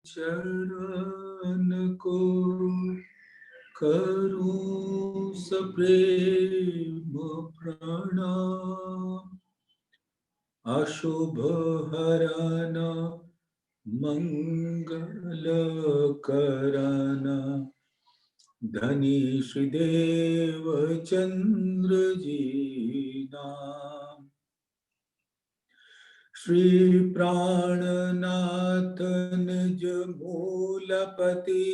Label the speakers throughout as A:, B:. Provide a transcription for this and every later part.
A: चरण को करूं सप्रेम प्रणाम। अशुभ हरना मंगल करना धनी श्रीदेव चंद्र जी नाम। श्री प्राणनाथ निज मूलपति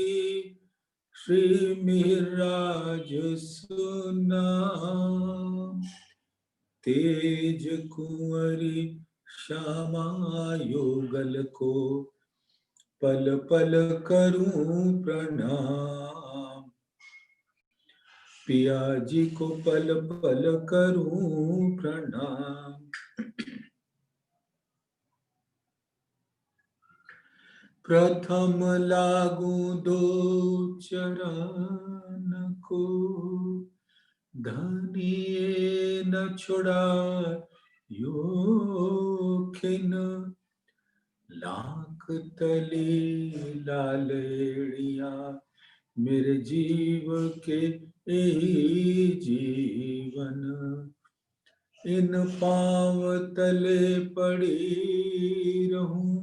A: श्री मिहिरराज सुनाम। तेज कुंवरी श्यामा युगल को पल पल करूं प्रणाम। पिया जी को पल पल करूं प्रणाम। प्रथम लागू दो चरण को धनिये न छुड़ा यो खिन। लाख तले लालेड़िया मेरे जीव के यही जीवन। इन पांव तले पड़ी रहूं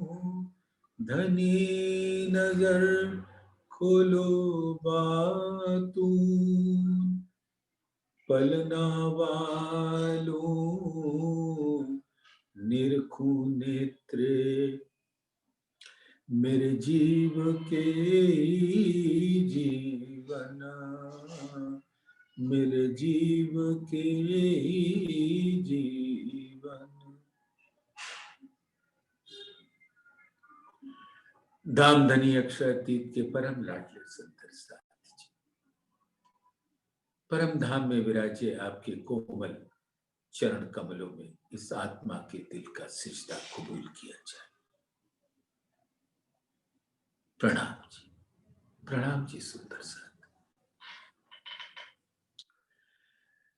A: धनी नजर खोलो बातूं। पलना वालों निरखूं नेत्रे मेरे जीव के जीवन। मेरे जीव के जीवन। धामधनी अक्षरातीत के परम लाडले संत साथ जी, परम धाम में विराजे आपके कोमल चरण कमलों में इस आत्मा के दिल का सिजदा कबूल किया जाए। प्रणाम जी सुंदर साथ।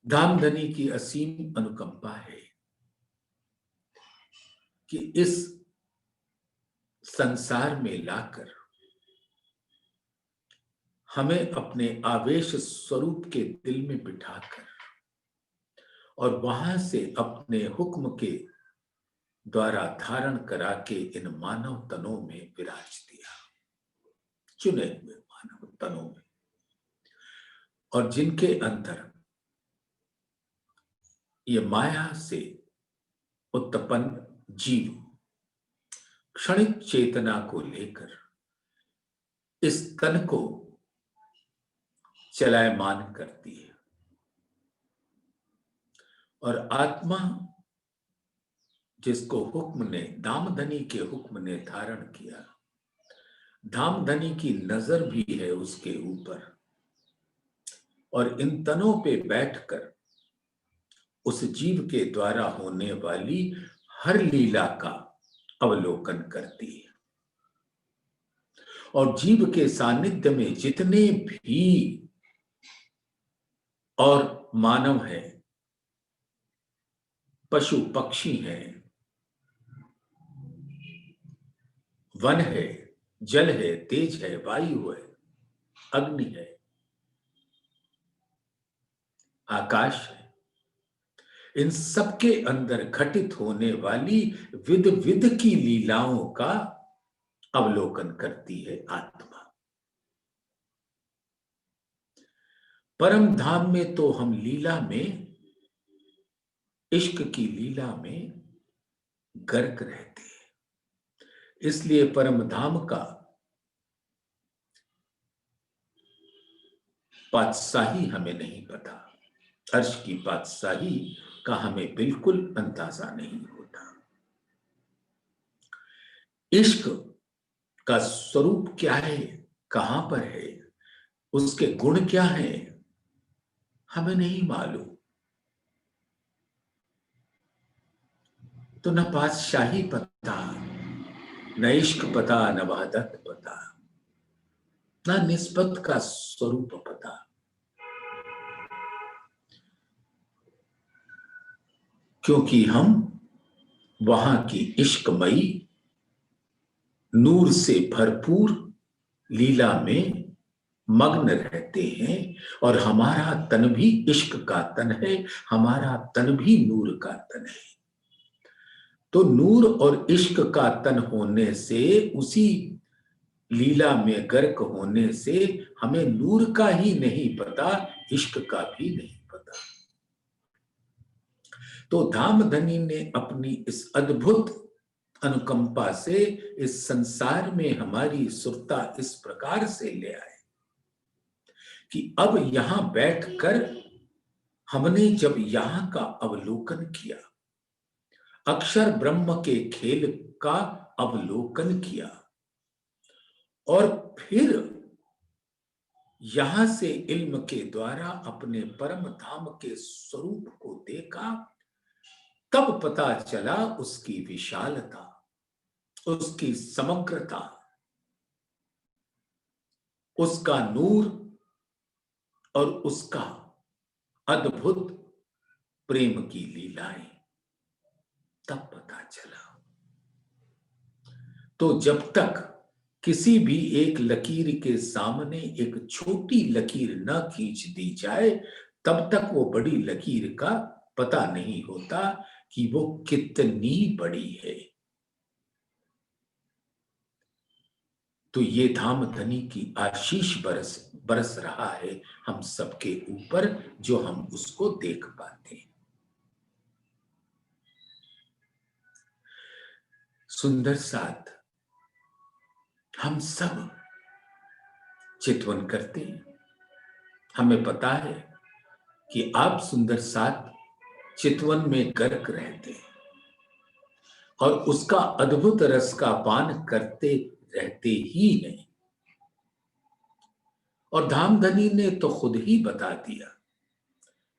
A: धामधनी की असीम अनुकंपा है कि इस संसार में लाकर हमें अपने आवेश स्वरूप के दिल में बिठाकर और वहां से अपने हुक्म के द्वारा धारण करा के इन मानव तनों में विराज दिया, चुने हुए मानव तनों में, और जिनके अंदर ये माया से उत्पन्न जीव क्षणिक चेतना को लेकर इस तन को चलायमान करती है। और आत्मा जिसको हुक्म ने, धामधनी के हुक्म ने धारण किया, धामधनी की नजर भी है उसके ऊपर, और इन तनों पे बैठकर उस जीव के द्वारा होने वाली हर लीला का अवलोकन करती है। और जीव के सानिध्य में जितने भी और मानव है, पशु पक्षी हैं, वन है, जल है, तेज है, वायु है, अग्नि है, आकाश है, इन सबके अंदर घटित होने वाली विध विध की लीलाओं का अवलोकन करती है आत्मा। परम धाम में तो हम लीला में, इश्क की लीला में गर्क रहते हैं। इसलिए परम धाम का पातशाही हमें नहीं पता, अर्श की पातशाही का हमें बिल्कुल अंदाजा नहीं होता। इश्क का स्वरूप क्या है, कहां पर है, उसके गुण क्या हैं, हमें नहीं मालूम। तो न पातशाही पता, न इश्क पता, न वहदत पता, न निस्बत का स्वरूप पता। क्योंकि हम वहां की इश्कमयी नूर से भरपूर लीला में मग्न रहते हैं, और हमारा तन भी इश्क का तन है, हमारा तन भी नूर का तन है। तो नूर और इश्क का तन होने से, उसी लीला में गर्क होने से, हमें नूर का ही नहीं पता, इश्क का भी नहीं पता। तो धामधनी ने अपनी इस अद्भुत अनुकंपा से इस संसार में हमारी सुरता इस प्रकार से ले आए कि अब यहां बैठकर हमने जब यहां का अवलोकन किया, अक्षर ब्रह्म के खेल का अवलोकन किया, और फिर यहां से इल्म के द्वारा अपने परम धाम के स्वरूप को देखा, तब पता चला उसकी विशालता, उसकी समग्रता, उसका नूर और उसका अद्भुत प्रेम की लीलाएं। तब पता चला। तो जब तक किसी भी एक लकीर के सामने एक छोटी लकीर न खींच दी जाए, तब तक वो बड़ी लकीर का पता नहीं होता कि वो कितनी बड़ी है। तो ये धामधनी की आशीष बरस रहा है हम सबके ऊपर, जो हम उसको देख पाते हैं। सुंदर साथ हम सब चितवन करते हैं। हमें पता है कि आप सुंदर साथ चितवन में गर्क रहते हैं और उसका अद्भुत रस का पान करते रहते ही हैं। और धामधनी ने तो खुद ही बता दिया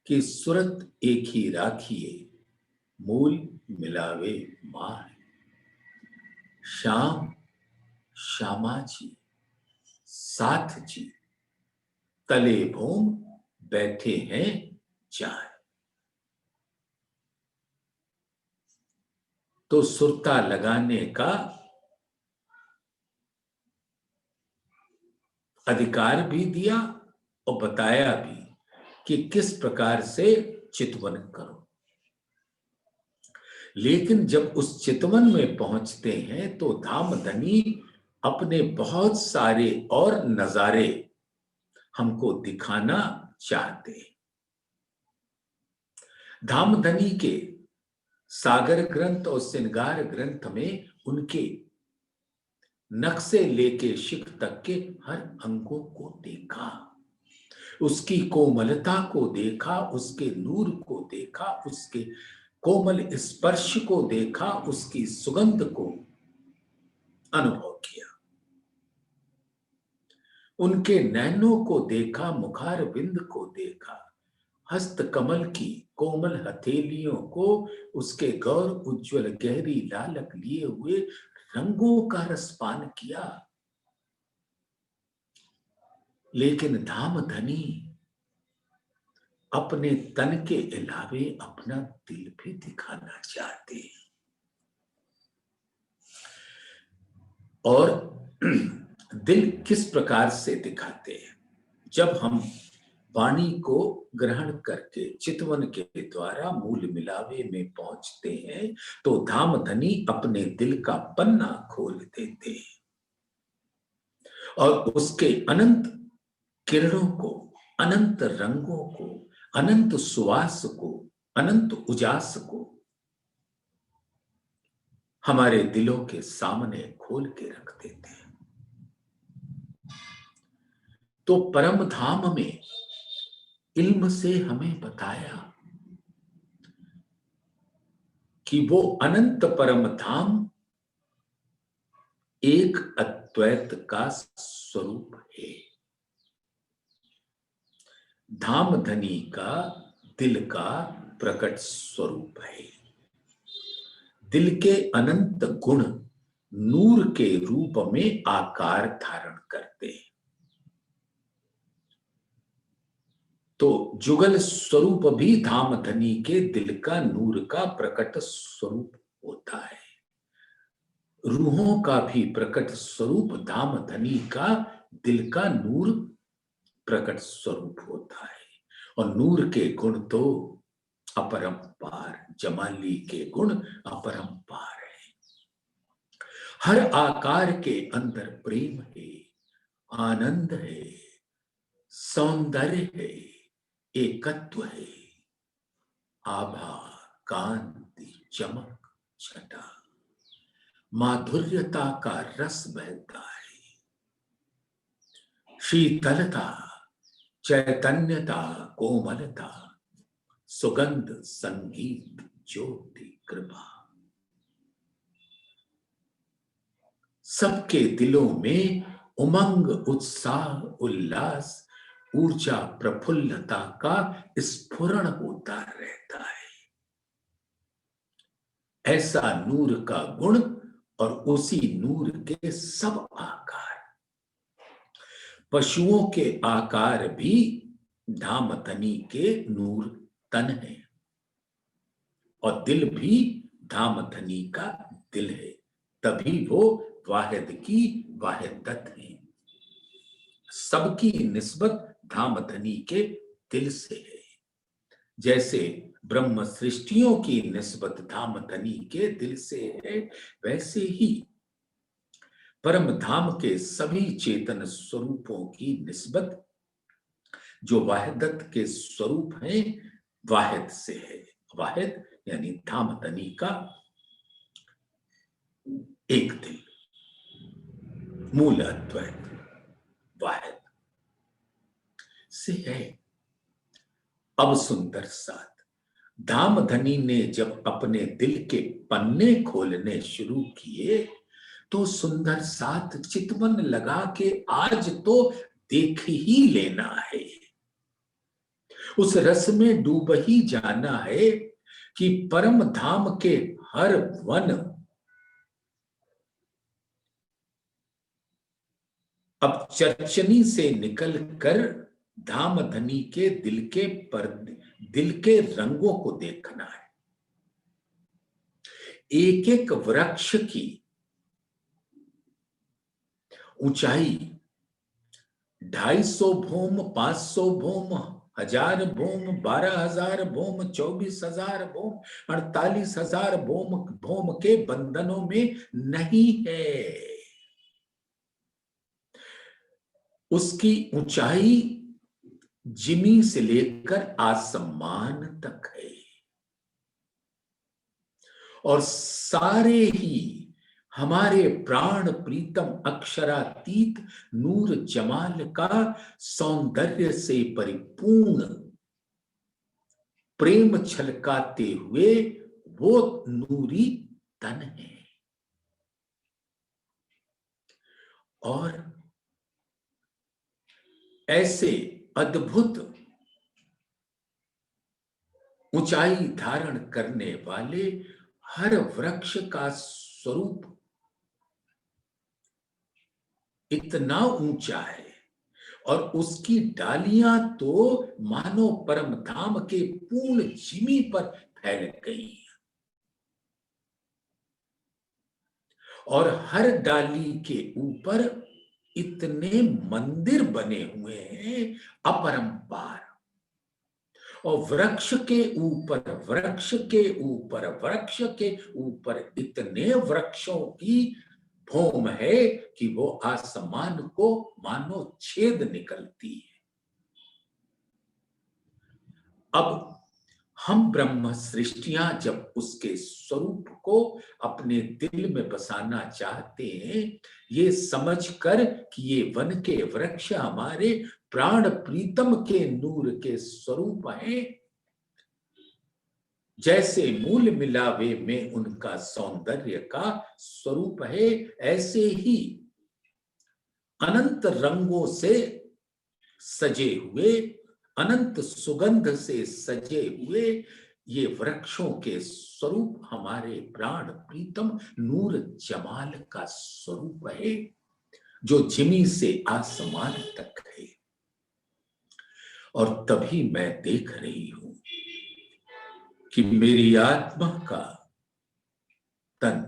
A: कि सुरत एक ही राखिए, मूल मिलावे मार। श्याम श्यामा जी, साथ जी, तले भूम बैठे हैं चार। तो सुरता लगाने का अधिकार भी दिया और बताया भी कि किस प्रकार से चितवन करो। लेकिन जब उस चितवन में पहुंचते हैं तो धामधनी अपने बहुत सारे और नजारे हमको दिखाना चाहते हैं। धामधनी के सागर ग्रंथ और श्रृंगार ग्रंथ में उनके नक्शे लेके शिख तक के हर अंगों को देखा, उसकी कोमलता को देखा, उसके नूर को देखा, उसके कोमल स्पर्श को देखा, उसकी सुगंध को अनुभव किया, उनके नैनों को देखा, मुखार बिंद को देखा, हस्त कमल की कोमल हथेलियों को, उसके गौर उज्जवल गहरी लालक लिए हुए रंगों का रसपान किया। लेकिन धामधनी अपने तन के अलावे अपना दिल भी दिखाना चाहते हैं। और दिल किस प्रकार से दिखाते हैं? जब हम वाणी को ग्रहण करके चितवन के द्वारा मूल मिलावे में पहुंचते हैं, तो धामधनी अपने दिल का पन्ना खोल देते हैं और उसके अनंत किरणों को, अनंत रंगों को, अनंत सुवास को, अनंत उजास को हमारे दिलों के सामने खोल के रख देते हैं। तो परम धाम में इल्म से हमें बताया कि वो अनंत परम धाम एक अद्वैत का स्वरूप है। धामधनी का दिल का प्रकट स्वरूप है। दिल के अनंत गुण नूर के रूप में आकार धारण करते हैं। तो जुगल स्वरूप भी धामधनी के दिल का नूर का प्रकट स्वरूप होता है। रूहों का भी प्रकट स्वरूप धाम धनी का दिल का नूर प्रकट स्वरूप होता है। और नूर के गुण तो अपरंपार, जमाली के गुण अपरंपार है। हर आकार के अंदर प्रेम है, आनंद है, सौंदर्य है, एकत्व है, आभा, कांति, चमक, छटा, माधुर्यता का रस बहता है, शीतलता, चैतन्यता, कोमलता, सुगंध, संगीत, ज्योति, कृपा। सबके दिलों में उमंग, उत्साह, उल्लास, ऊर्जा, प्रफुल्लता का स्फुरण होता रहता है। ऐसा नूर का गुण और उसी नूर के सब आकार। पशुओं के आकार भी धामधनी के नूर तन है, और दिल भी धामधनी का दिल है, तभी वो वाहिद की वाहिदत है। सबकी निस्बत धामधनी के दिल से है। जैसे ब्रह्म सृष्टियों की निस्बत धामधनी के दिल से है, वैसे ही परम धाम के सभी चेतन स्वरूपों की निस्बत जो वाहिदत के स्वरूप हैं, वाहिद से है। वाहिद यानी धामधनी का एक दिल, मूल अद्वैत वाहिद से है। अब सुंदर साथ, धामधनी ने जब अपने दिल के पन्ने खोलने शुरू किए तो सुंदर साथ चितवन लगा के आज तो देख ही लेना है, उस रस में डूब ही जाना है कि परम धाम के हर वन अब चर्चनी से निकल कर धामधनी के दिल के रंगों को देखना है। एक एक वृक्ष की ऊंचाई 250 भौम, 500 भौम, 1000 भौम, 12,000 भौम, 24,000 भौम, 48,000 भौम के बंधनों में नहीं है। उसकी ऊंचाई जिमी से लेकर आसमान तक है, और सारे ही हमारे प्राण प्रीतम अक्षरातीत नूर जमाल का सौंदर्य से परिपूर्ण प्रेम छलकाते हुए वो नूरी तन है। और ऐसे अद्भुत ऊंचाई धारण करने वाले हर वृक्ष का स्वरूप इतना ऊंचा है, और उसकी डालियां तो मानो परम धाम के पूर्ण जिमी पर फैल गई, और हर डाली के ऊपर इतने मंदिर बने हुए हैं अपरंपार, और वृक्ष के ऊपर वृक्ष के ऊपर वृक्ष के ऊपर इतने वृक्षों की भौम है कि वो आसमान को मानो छेद निकलती है। अब हम ब्रह्म सृष्टियां जब उसके स्वरूप को अपने दिल में बसाना चाहते हैं, ये समझकर कि ये वन के वृक्ष हमारे प्राण प्रीतम के नूर के स्वरूप हैं, जैसे मूल मिलावे में उनका सौंदर्य का स्वरूप है, ऐसे ही अनंत रंगों से सजे हुए, अनंत सुगंध से सजे हुए ये वृक्षों के स्वरूप हमारे प्राण प्रीतम नूर जमाल का स्वरूप है, जो जिमी से आसमान तक है। और तभी मैं देख रही हूं कि मेरी आत्मा का तन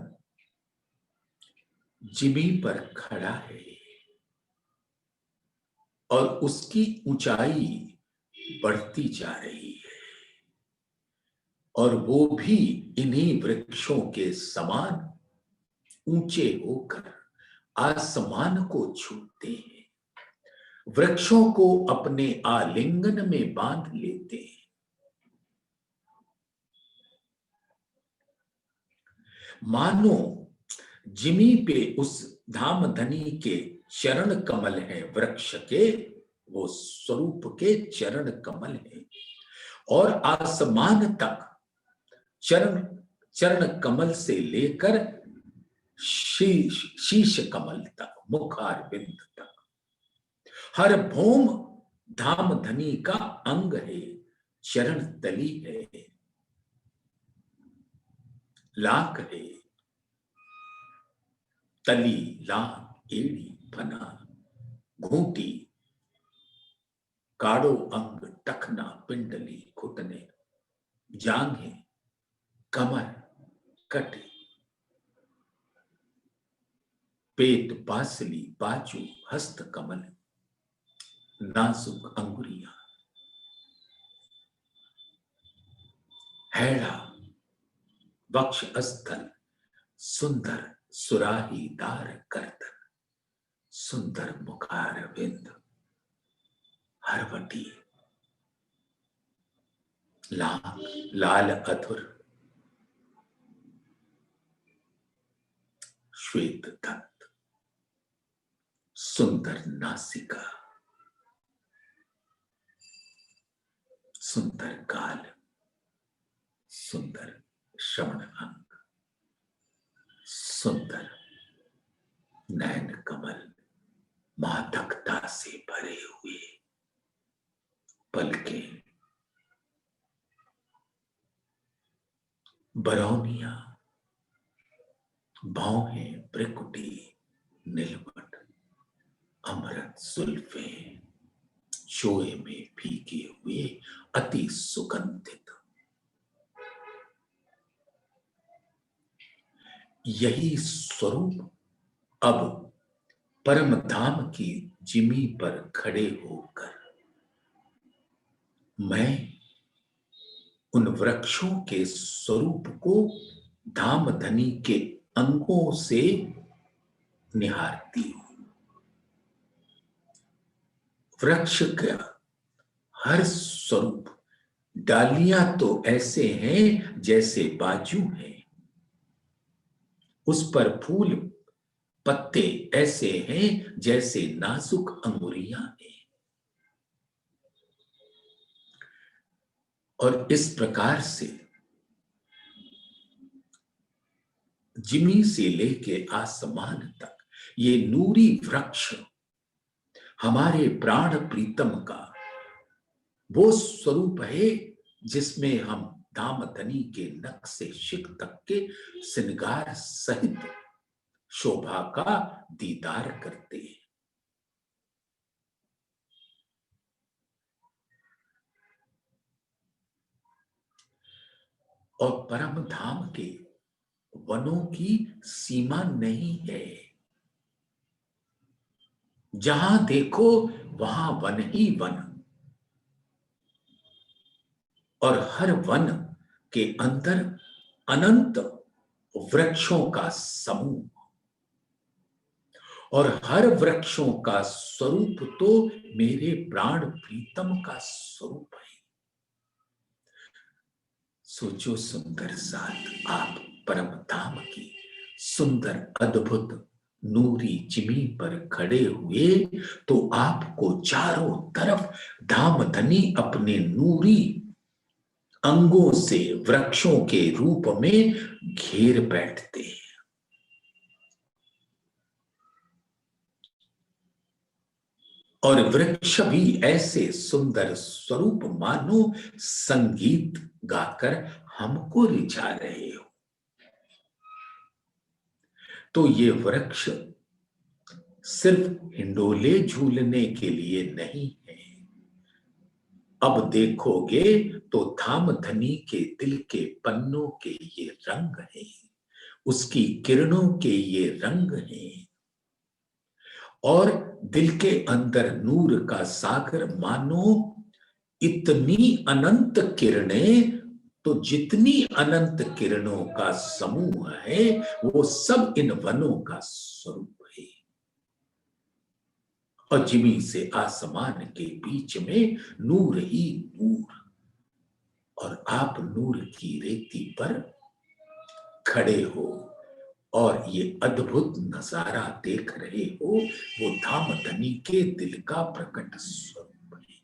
A: जिमी पर खड़ा है और उसकी ऊंचाई बढ़ती जा रही है और वो भी इन्हीं वृक्षों के समान ऊंचे होकर आसमान को छूते हैं, वृक्षों को अपने आलिंगन में बांध लेते हैं। मानो जिमी पे उस धामधनी के चरण कमल है, वृक्ष के वो स्वरूप के चरण कमल है और आसमान तक चरण चरण कमल से लेकर शीश कमल तक, मुखारविंद तक हर भौम धामधनी का अंग है, चरण तली है, लाख है, तली लाख एड़ी फना घूंटी काड़ो अंग टखना पिंडली घुटने जांघें कमर कटी पेट बासली बाजू हस्त कमल नाजुक अंगुरियां हैड़ा वक्ष स्थल सुंदर सुराहीदार गर्दन सुंदर मुखारविंद हरवटी लाल अधुर श्वेत दंत सुंदर नासिका सुंदर गाल सुंदर श्रवण अंग सुंदर नयन कमल मादकता से भरे हुए पलकें बरौनिया भौहें ब्रिकुटी नीलवट अमृत सुल्फे शोए में भीगे हुए अति सुगंधित यही स्वरूप अब परम धाम की जिमी पर खड़े होकर मैं उन वृक्षों के स्वरूप को धामधनी के अंगों से निहारती हूं। वृक्ष का हर स्वरूप डालियां तो ऐसे हैं जैसे बाजू हैं, उस पर फूल पत्ते ऐसे हैं जैसे नाजुक अंगुरियां हैं और इस प्रकार से जिमी से लेके आसमान तक ये नूरी वृक्ष हमारे प्राण प्रीतम का वो स्वरूप है जिसमें हम धामधनी के नख से शिख तक के श्रृंगार सहित शोभा का दीदार करते हैं। और परम धाम के वनों की सीमा नहीं है, जहां देखो वहां वन ही वन और हर वन के अंदर अनंत वृक्षों का समूह और हर वृक्षों का स्वरूप तो मेरे प्राण प्रीतम का स्वरूप है। सोचो सुंदर साथ आप परम धाम की सुंदर अद्भुत नूरी जिमी पर खड़े हुए तो आपको चारों तरफ धामधनी अपने नूरी अंगों से वृक्षों के रूप में घेर बैठते हैं। और वृक्ष भी ऐसे सुंदर स्वरूप मानो संगीत गाकर हमको रिझा रहे हो। तो ये वृक्ष सिर्फ हिंडोले झूलने के लिए नहीं है, अब देखोगे तो धामधनी के दिल के पन्नों के ये रंग हैं, उसकी किरणों के ये रंग हैं, और दिल के अंदर नूर का सागर मानो इतनी अनंत किरणें, तो जितनी अनंत किरणों का समूह है वो सब इन वनों का स्वरूप है। और जमीन से आसमान के बीच में नूर ही नूर, और आप नूर की रेती पर खड़े हो और ये अद्भुत नजारा देख रहे हो, वो धामधनी के दिल का प्रकट स्वरूप है।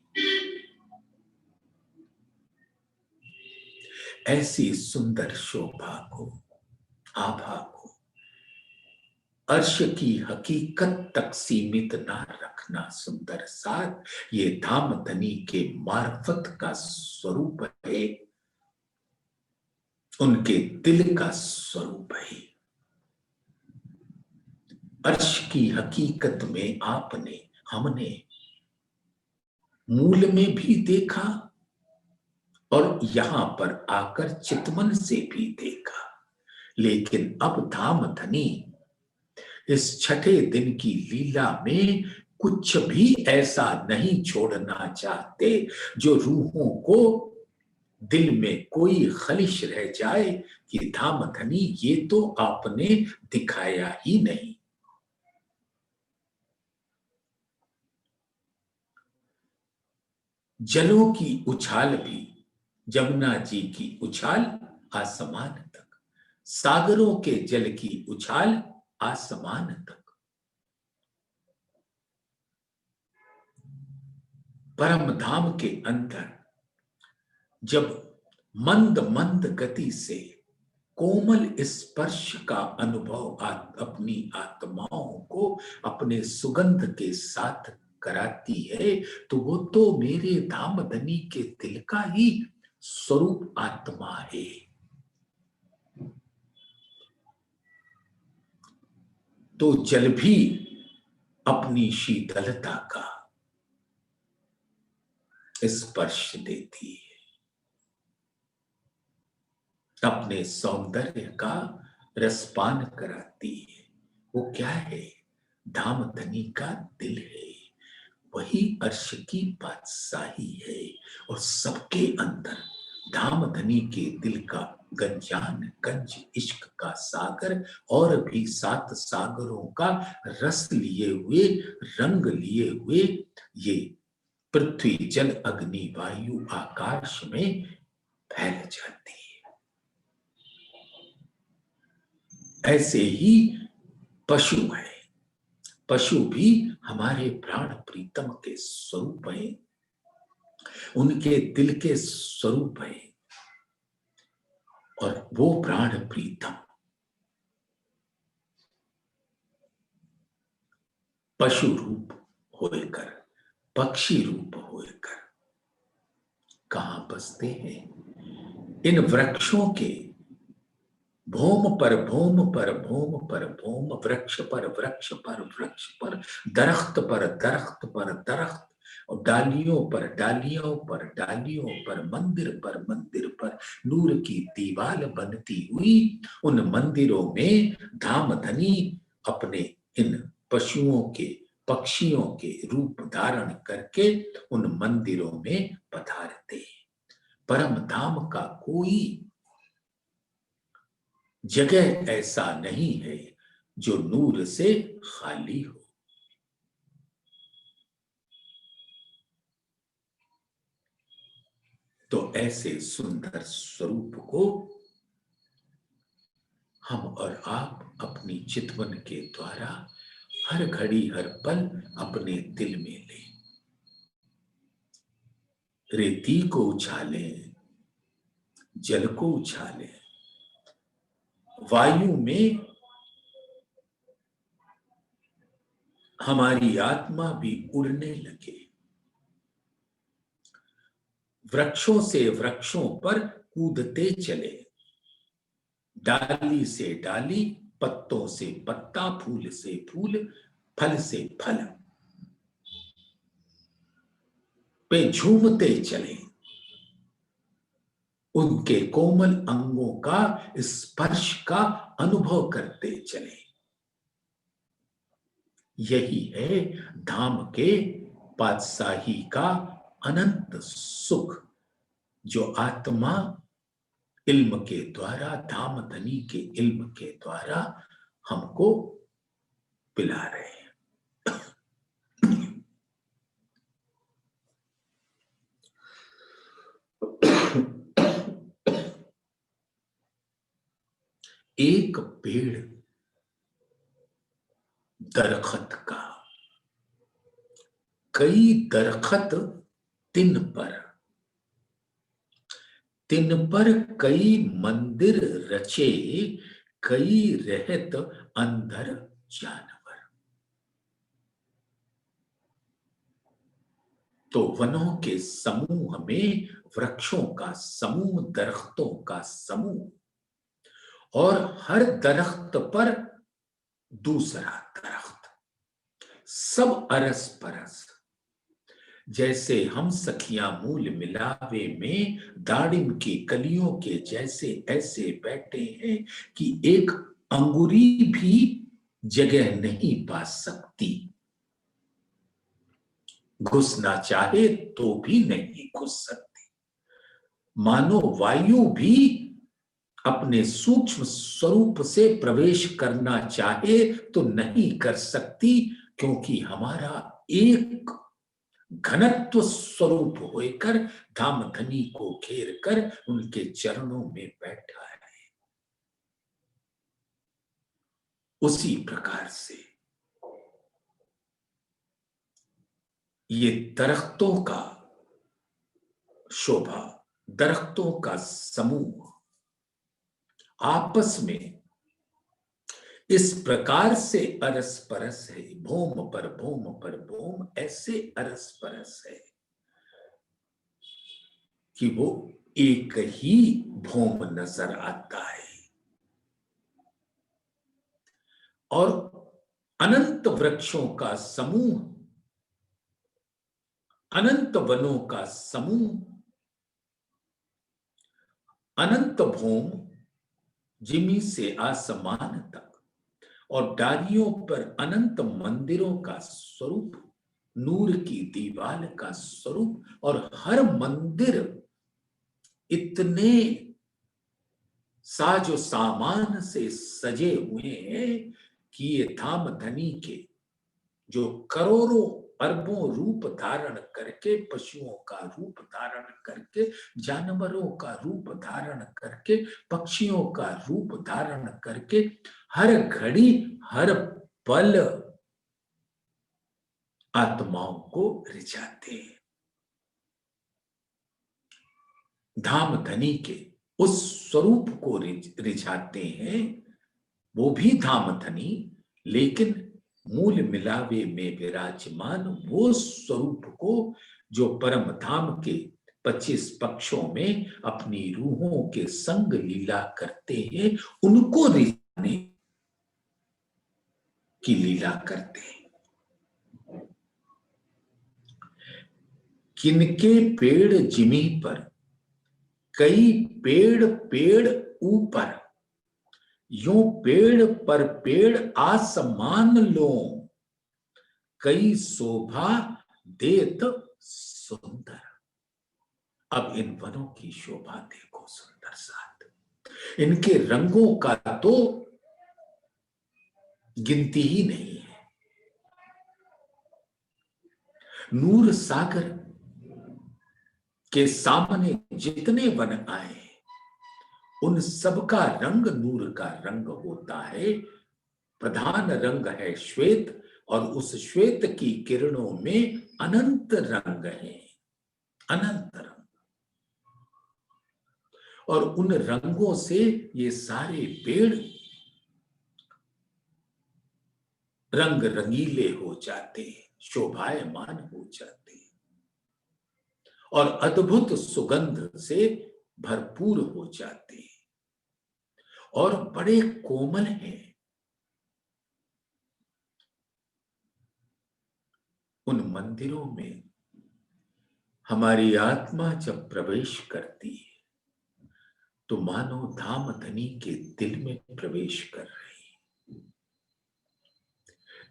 A: ऐसी सुंदर शोभा को, आभा को अर्श की हकीकत तक सीमित ना रखना सुंदर साथ, ये धामधनी के मार्फत का स्वरूप है, उनके दिल का स्वरूप है। अर्श की हकीकत में आपने, हमने मूल में भी देखा और यहां पर आकर चितवन से भी देखा, लेकिन अब धामधनी इस छठे दिन की लीला में कुछ भी ऐसा नहीं छोड़ना चाहते जो रूहों को दिल में कोई खलिश रह जाए कि धामधनी ये तो आपने दिखाया ही नहीं। जलों की उछाल भी, जमुना जी की उछाल आसमान तक, सागरों के जल की उछाल आसमान तक, परम धाम के अंदर जब मंद मंद गति से कोमल स्पर्श का अनुभव अपनी आत्माओं को अपने सुगंध के साथ कराती है, तो वो तो मेरे धामधनी के दिल का ही स्वरूप आत्मा है। तो जल भी अपनी शीतलता का स्पर्श देती है, अपने सौंदर्य का रसपान कराती है। वो क्या है? धामधनी का दिल है, वही अर्श की बादशाही है, और सबके अंदर धामधनी के दिल का गंजान गंज इश्क का सागर, और भी 7 सागरों का रस लिए हुए, रंग लिए हुए, ये पृथ्वी जल अग्नि वायु आकाश में फैल जाती है। ऐसे ही पशु है, पशु भी हमारे प्राण प्रीतम के स्वरूप है, उनके दिल के स्वरूप है, और वो प्राण प्रीतम पशु रूप होकर, पक्षी रूप होकर कहां बसते हैं? इन वृक्षों के भूम पर भूम पर भूम पर भूम, वृक्ष पर वृक्ष पर वृक्ष पर, दरख्त पर दरख्त पर दरख्त, और डालियों पर डालियों पर डालियों पर, मंदिर पर नूर की दीवार बनती हुई, उन मंदिरों में धामधनी अपने इन पशुओं के, पक्षियों के रूप धारण करके उन मंदिरों में पधारते। परम धाम का कोई जगह ऐसा नहीं है जो नूर से खाली हो। तो ऐसे सुंदर स्वरूप को हम और आप अपनी चितवन के द्वारा हर घड़ी हर पल अपने दिल में लें। रेती को उछालें, जल को उछालें, वायु में हमारी आत्मा भी उड़ने लगे, वृक्षों से वृक्षों पर कूदते चले, डाली से डाली, पत्तों से पत्ता, फूल से फूल, फल से फल पे झूमते चले, उनके कोमल अंगों का स्पर्श का अनुभव करते चले। यही है धाम के पातशाही का अनंत सुख, जो आत्मा इल्म के द्वारा, धाम धनी के इल्म के द्वारा हमको पिला रहे हैं। एक पेड़ दरखत का, कई दरखत तिन पर कई मंदिर रचे, कई रहत अंदर जानवर। तो वनों के समूह में वृक्षों का समूह, दरख्तों का समूह, और हर दरख्त पर दूसरा दरख्त, सब अरस परस। जैसे हम सखियां मूल मिलावे में दाड़िम की कलियों के जैसे ऐसे बैठे हैं कि एक अंगुरी भी जगह नहीं पा सकती, घुसना चाहे तो भी नहीं घुस सकती। मानो वायु भी अपने सूक्ष्म स्वरूप से प्रवेश करना चाहे तो नहीं कर सकती, क्योंकि हमारा एक घनत्व स्वरूप होकर धाम धनी को घेर कर उनके चरणों में बैठा है। उसी प्रकार से ये दरख्तों का शोभा, दरख्तों का समूह आपस में इस प्रकार से अरस परस है, भोम पर भोम ऐसे अरस परस है कि वो एक ही भोम नजर आता है। और अनंत वृक्षों का समूह, अनंत वनों का समूह, अनंत भोम, जिमी से आसमान तक, और डालियों पर अनंत मंदिरों का स्वरूप, नूर की दीवार का स्वरूप, और हर मंदिर इतने साजो सामान से सजे हुए हैं कि ये धाम धनी के जो करोड़ों अरबों रूप धारण करके, पशुओं का रूप धारण करके, जानवरों का रूप धारण करके, पक्षियों का रूप धारण करके, हर घड़ी हर पल आत्माओं को रिझाते हैं। धाम धनी के उस स्वरूप को रिझाते हैं, वो भी धाम धनी, लेकिन मूल मिलावे में विराजमान वो स्वरूप को जो परम धाम के 25 पक्षों में अपनी रूहों के संग लीला करते हैं, उनको रिझाने की लीला करते हैं। किनके पेड़ जिमी पर, कई पेड़ पेड़ ऊपर, यूं पेड़ पर पेड़ आसमान लो, कई शोभा देत सुंदर। अब इन वनों की शोभा देखो, सुंदर साथ, इनके रंगों का तो गिनती ही नहीं है। नूर सागर के सामने जितने वन आए, उन सबका रंग नूर का रंग होता है। प्रधान रंग है श्वेत, और उस श्वेत की किरणों में अनंत रंग है, अनंत रंग। और उन रंगों से ये सारे पेड़ रंग रंगीले हो जाते हैं, शोभायमान हो जाते हैं, और अद्भुत सुगंध से भरपूर हो जाते हैं, और बड़े कोमल हैं। उन मंदिरों में हमारी आत्मा जब प्रवेश करती है, तो मानो धामधनी के दिल में प्रवेश कर रहे।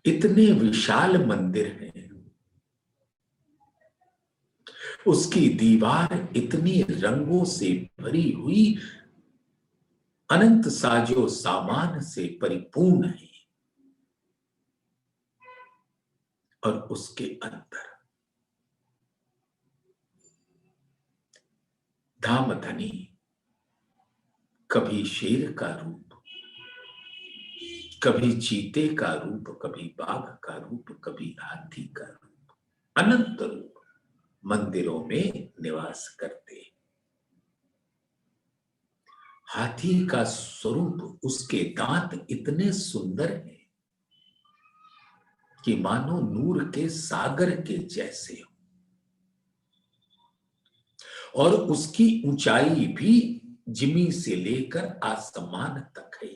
A: इतने विशाल मंदिर हैं, उसकी दीवार इतनी रंगों से भरी हुई अनंत साजो सामान से परिपूर्ण है, और उसके अंदर धामधनी कभी शेर का रूप, कभी चीते का रूप, कभी बाघ का रूप, कभी हाथी का रूप, अनंत रूप मंदिरों में निवास करते। हाथी का स्वरूप, उसके दांत इतने सुंदर हैं कि मानो नूर के सागर के जैसे हो, और उसकी ऊंचाई भी जिमी से लेकर आसमान तक है।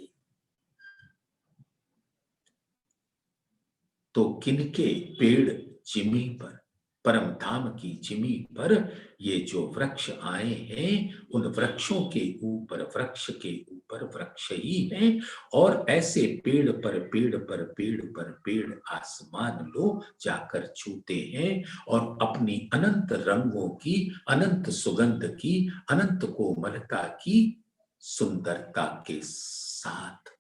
A: तो किनके पेड़ जिमी पर, परम धाम की जिमी पर ये जो वृक्ष आए हैं, उन वृक्षों के ऊपर, वृक्ष के ऊपर वृक्ष ही हैं, और ऐसे पेड़ पर पेड़ पर पेड़ पर पेड़ आसमान लो जाकर छूते हैं, और अपनी अनंत रंगों की, अनंत सुगंध की, अनंत कोमलता की सुंदरता के साथ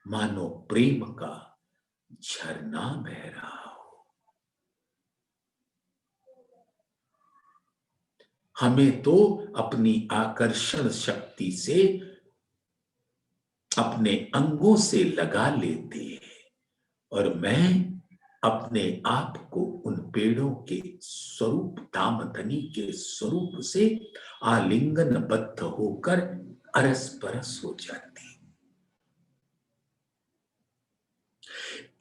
A: मानो प्रेम का झरना बह रहा हो। हमें तो अपनी आकर्षण शक्ति से अपने अंगों से लगा लेते हैं, और मैं अपने आप को उन पेड़ों के स्वरूप, धामधनी के स्वरूप से आलिंगनबद्ध होकर अरस परस हो जाती।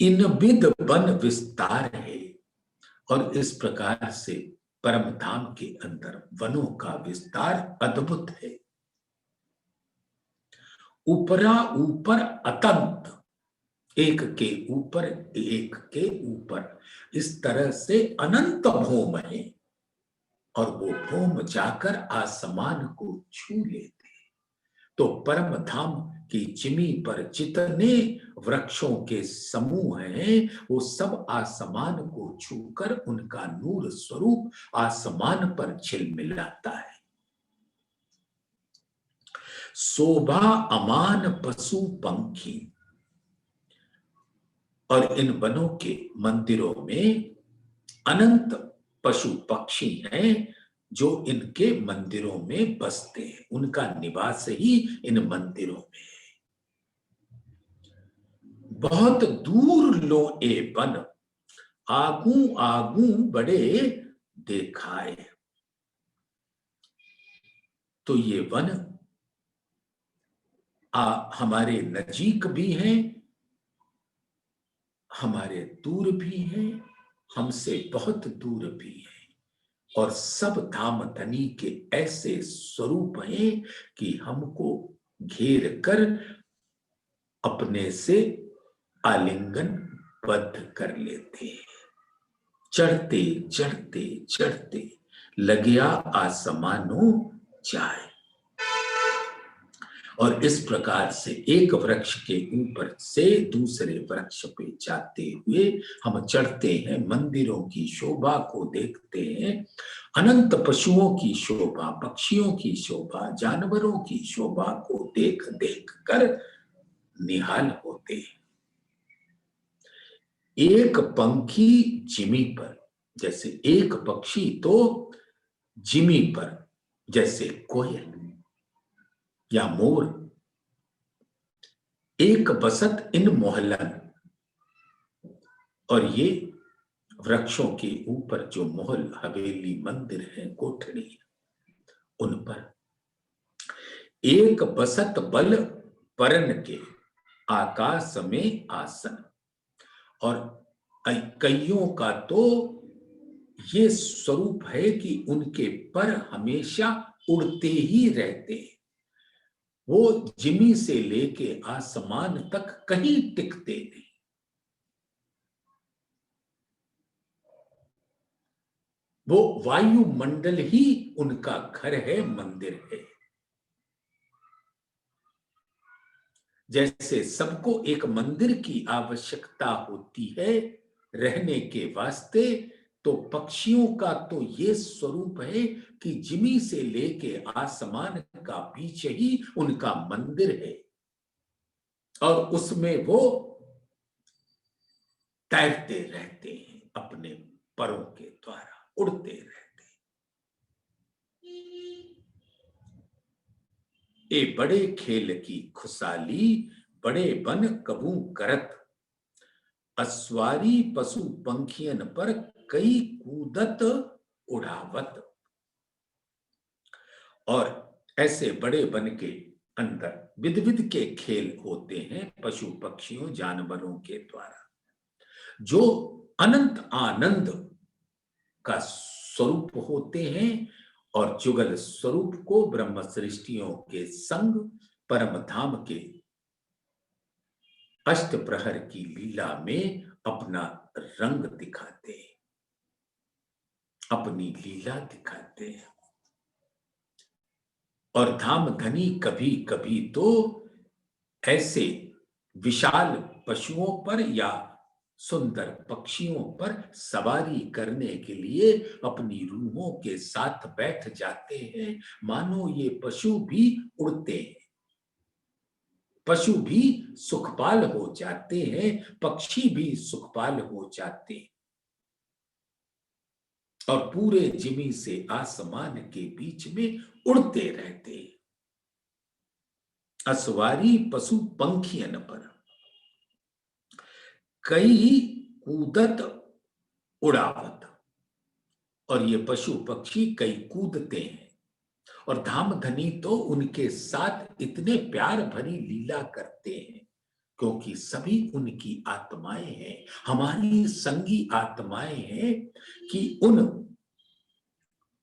A: इन विद वन विस्तार है, और इस प्रकार से परम धाम के अंदर वनों का विस्तार अद्भुत है। ऊपरा ऊपर अतंत, एक के ऊपर एक के ऊपर, इस तरह से अनंत भौम है, और वो भौम जाकर आसमान को छू लेते। तो परम धाम की जिमी पर जितने वृक्षों के समूह हैं, वो सब आसमान को छूकर उनका नूर स्वरूप आसमान पर झिलमिलाता है। शोभा अमान पशु पंखी, और इन वनों के मंदिरों में अनंत पशु पक्षी हैं जो इनके मंदिरों में बसते हैं, उनका निवास ही इन मंदिरों में है। बहुत दूर लो ए वन, आगू आगू बड़े देखाए। तो ये वन हमारे नजीक भी हैं, हमारे दूर भी हैं, हमसे बहुत दूर भी हैं, और सब धामधनी के ऐसे स्वरूप हैं कि हमको घेर कर अपने से आलिंगन बद्ध कर लेते हैं। चढ़ते चढ़ते चढ़ते लगिया आसमानों जाए, और इस प्रकार से एक वृक्ष के ऊपर से दूसरे वृक्ष पे जाते हुए हम चढ़ते हैं, मंदिरों की शोभा को देखते हैं, अनंत पशुओं की शोभा, पक्षियों की शोभा, जानवरों की शोभा को देख देख कर निहाल होते हैं। एक पंखी जिमी पर, जैसे एक पक्षी तो जिमी पर, जैसे कोयल या मोर, एक बसत इन मोहल्लन, और ये वृक्षों के ऊपर जो महल, हवेली, मंदिर है, कोठरी, उन पर एक बसत बल परन के आकाश में आसन, और कईयों का तो ये स्वरूप है कि उनके पर हमेशा उड़ते ही रहते, वो जिमी से लेके आसमान तक कहीं टिकते नहीं। वो वायुमंडल ही उनका घर है, मंदिर है। जैसे सबको एक मंदिर की आवश्यकता होती है रहने के वास्ते, तो पक्षियों का तो ये स्वरूप है कि जिमी से लेके आसमान का बीच ही उनका मंदिर है, और उसमें वो तैरते रहते हैं, अपने परों के द्वारा उड़ते रहते हैं। ए बड़े खेल की खुशहाली, बड़े बन कबू करत, अस्वारी पशु पंखियन पर कई कूदत उड़ावत। और ऐसे बड़े वन के अंदर विध विध के खेल होते हैं पशु पक्षियों जानवरों के द्वारा, जो अनंत आनंद का स्वरूप होते हैं, और जुगल स्वरूप को ब्रह्म सृष्टियों के संग परम धाम के अष्ट प्रहर की लीला में अपना रंग दिखाते हैं, अपनी लीला दिखाते हैं। और धाम धनी कभी कभी तो ऐसे विशाल पशुओं पर या सुंदर पक्षियों पर सवारी करने के लिए अपनी रूहों के साथ बैठ जाते हैं, मानो ये पशु भी उड़ते हैं, पशु भी सुखपाल हो जाते हैं, पक्षी भी सुखपाल हो जाते हैं, और पूरे जिमी से आसमान के बीच में उड़ते रहते हैं। असवारी पशु पंखियन पर कई कूदत उड़ावत, और ये पशु पक्षी कई कूदते हैं, और धाम धनी तो उनके साथ इतने प्यार भरी लीला करते हैं, क्योंकि सभी उनकी आत्माएं हैं, हमारी संगी आत्माएं हैं, कि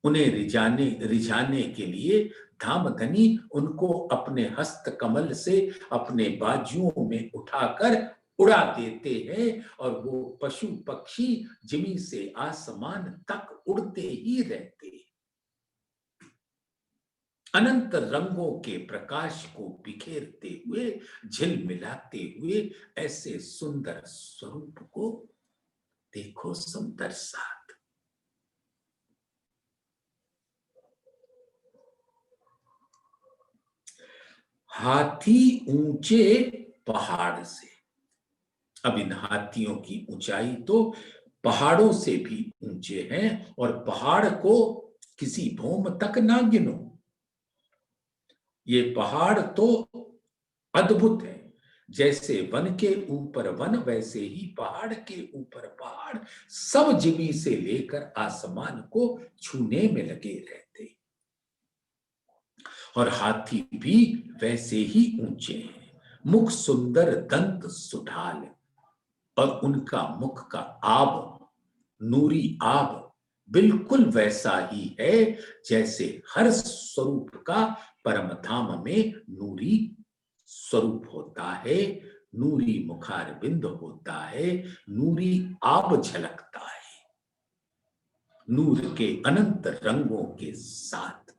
A: उन्हें रिझाने के लिए धाम धनी उनको अपने हस्त कमल से अपने बाजुओं में उठाकर उड़ा देते हैं, और वो पशु पक्षी जिमी से आसमान तक उड़ते ही रहते हैं, अनंत रंगों के प्रकाश को बिखेरते हुए, झिलमिलाते हुए, ऐसे सुंदर स्वरूप को देखो सुंदर साथ। हाथी ऊंचे पहाड़ से, अब इन हाथियों की ऊंचाई तो पहाड़ों से भी ऊंचे हैं, और पहाड़ को किसी भौम तक ना गिनो, ये पहाड़ तो अद्भुत है। जैसे वन के ऊपर वन, वैसे ही पहाड़ के ऊपर पहाड़, सब जिमी से लेकर आसमान को छूने में लगे रहते, और हाथी भी वैसे ही ऊंचे हैं। मुख सुंदर दंत सुढाल, और उनका मुख का आब, नूरी आब, बिल्कुल वैसा ही है जैसे हर स्वरूप का परम धाम में नूरी स्वरूप होता है, नूरी मुखार बिंद होता है, नूरी आब झलकता है, नूर के अनंत रंगों के साथ